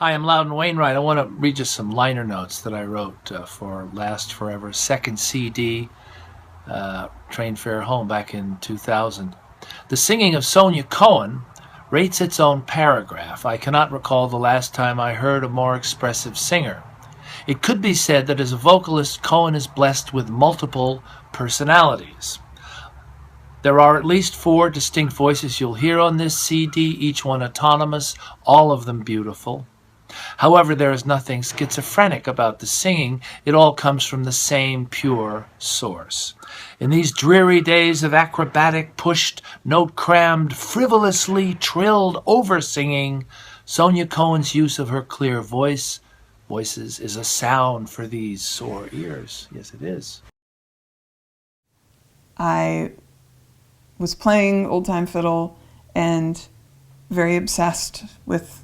Hi, I'm Loudon Wainwright. I want to read just some liner notes that I wrote for Last Forever's second CD, Train Fare Home, back in 2000. The singing of Sonya Cohen rates its own paragraph. I cannot recall the last time I heard a more expressive singer. It could be said that as a vocalist, Cohen is blessed with multiple personalities. There are at least 4 distinct voices you'll hear on this CD, each one autonomous, all of them beautiful. However, there is nothing schizophrenic about the singing. It all comes from the same pure source. In these dreary days of acrobatic, pushed, note-crammed, frivolously trilled over-singing, Sonya Cohen's use of her clear voices is a sound for these sore ears. Yes, it is. I was playing old-time fiddle and very obsessed with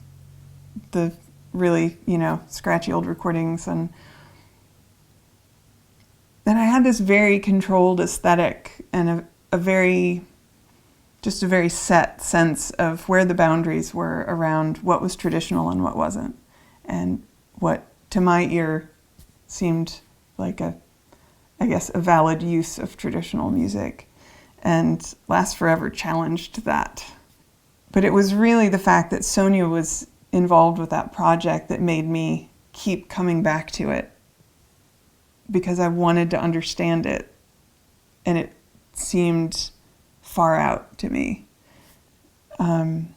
the really, scratchy old recordings. And then I had this very controlled aesthetic and a very set sense of where the boundaries were around what was traditional and what wasn't. And what, to my ear, seemed like a valid use of traditional music. And Last Forever challenged that. But it was really the fact that Sonya was involved with that project that made me keep coming back to it, because I wanted to understand it, and it seemed far out to me. But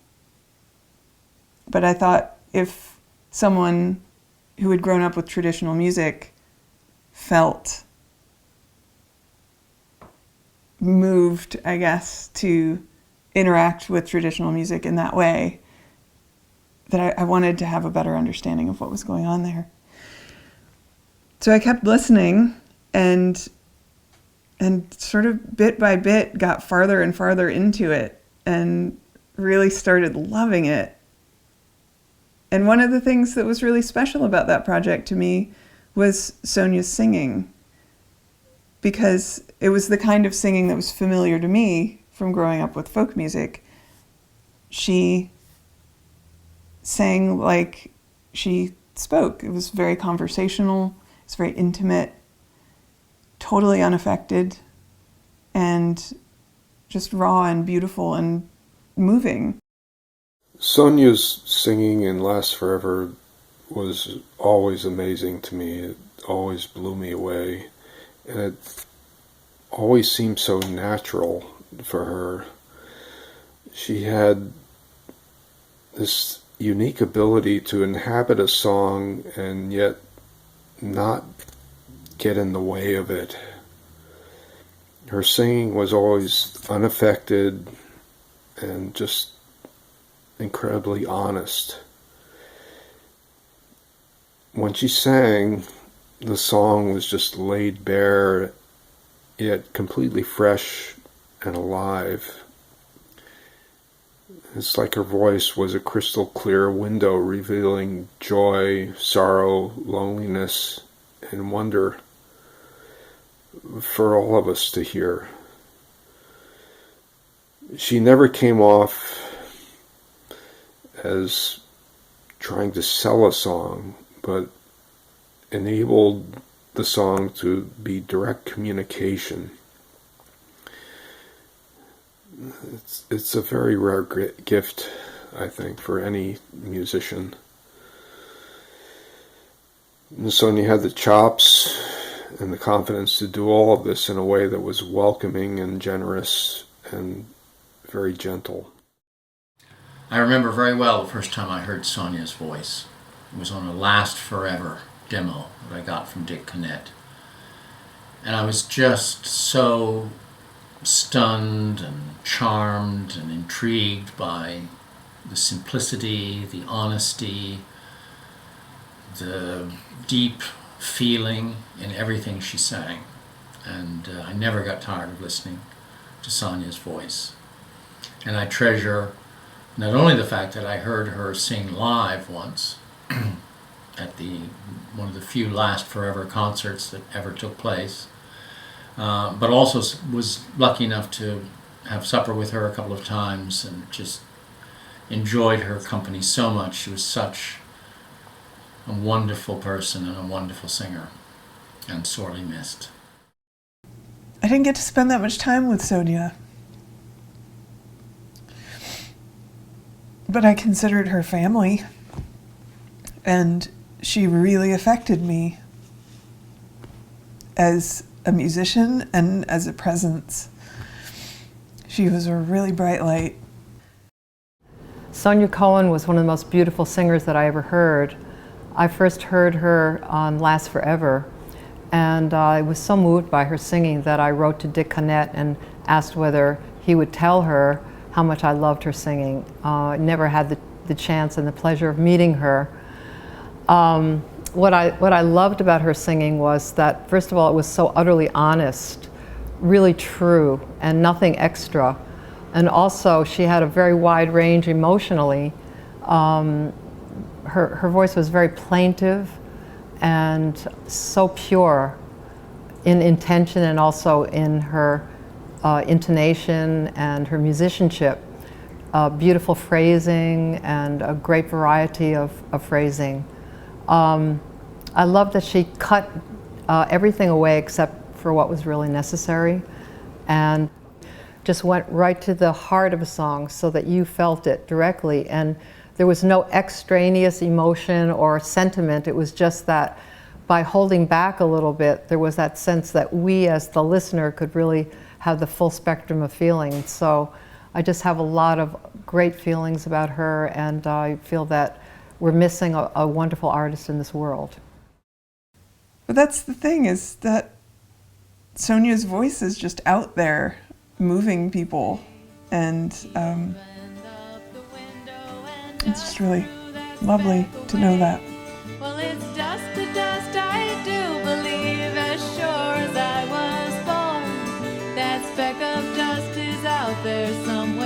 I thought if someone who had grown up with traditional music felt moved, I guess, to interact with traditional music in that way, that I wanted to have a better understanding of what was going on there. So I kept listening and sort of bit by bit got farther and farther into it and really started loving it. And one of the things that was really special about that project to me was Sonya's singing, because it was the kind of singing that was familiar to me from growing up with folk music. She sang like she spoke. It was very conversational, it's very intimate, totally unaffected, and just raw and beautiful and moving. Sonya's singing in Last Forever was always amazing to me. It always blew me away. And it always seemed so natural for her. She had this unique ability to inhabit a song and yet not get in the way of it. Her singing was always unaffected and just incredibly honest. When she sang, the song was just laid bare, yet completely fresh and alive. It's like her voice was a crystal clear window revealing joy, sorrow, loneliness, and wonder for all of us to hear. She never came off as trying to sell a song, but enabled the song to be direct communication. It's a very rare gift, I think, for any musician. And Sonya had the chops and the confidence to do all of this in a way that was welcoming and generous and very gentle. I remember very well the first time I heard Sonya's voice. It was on a Last Forever demo that I got from Dick Connette. And I was just so stunned and charmed and intrigued by the simplicity, the honesty, the deep feeling in everything she sang. And I never got tired of listening to Sonya's voice. And I treasure not only the fact that I heard her sing live once at one of the few Last Forever concerts that ever took place, but also was lucky enough to have supper with her a couple of times and just enjoyed her company so much. She was such a wonderful person and a wonderful singer, and sorely missed. I didn't get to spend that much time with Sonya, but I considered her family, and she really affected me as a musician and as a presence. She was a really bright light. Sonya Cohen was one of the most beautiful singers that I ever heard. I first heard her on Last Forever, and I was so moved by her singing that I wrote to Dick Connette and asked whether he would tell her how much I loved her singing. I never had the chance and the pleasure of meeting her. What I loved about her singing was that, first of all, it was so utterly honest, really true, and nothing extra. And also, she had a very wide range emotionally. Her voice was very plaintive and so pure in intention and also in her intonation and her musicianship. Beautiful phrasing and a great variety of phrasing. I love that she cut everything away except for what was really necessary, and just went right to the heart of a song so that you felt it directly, and there was no extraneous emotion or sentiment. It was just that by holding back a little bit, there was that sense that we as the listener could really have the full spectrum of feeling. So I just have a lot of great feelings about her, and I feel that we're missing a wonderful artist in this world. But that's the thing, is that Sonya's voice is just out there, moving people, and it's just really lovely to know that. Well, it's dust to dust, I do believe, as sure as I was born. That speck of dust is out there somewhere.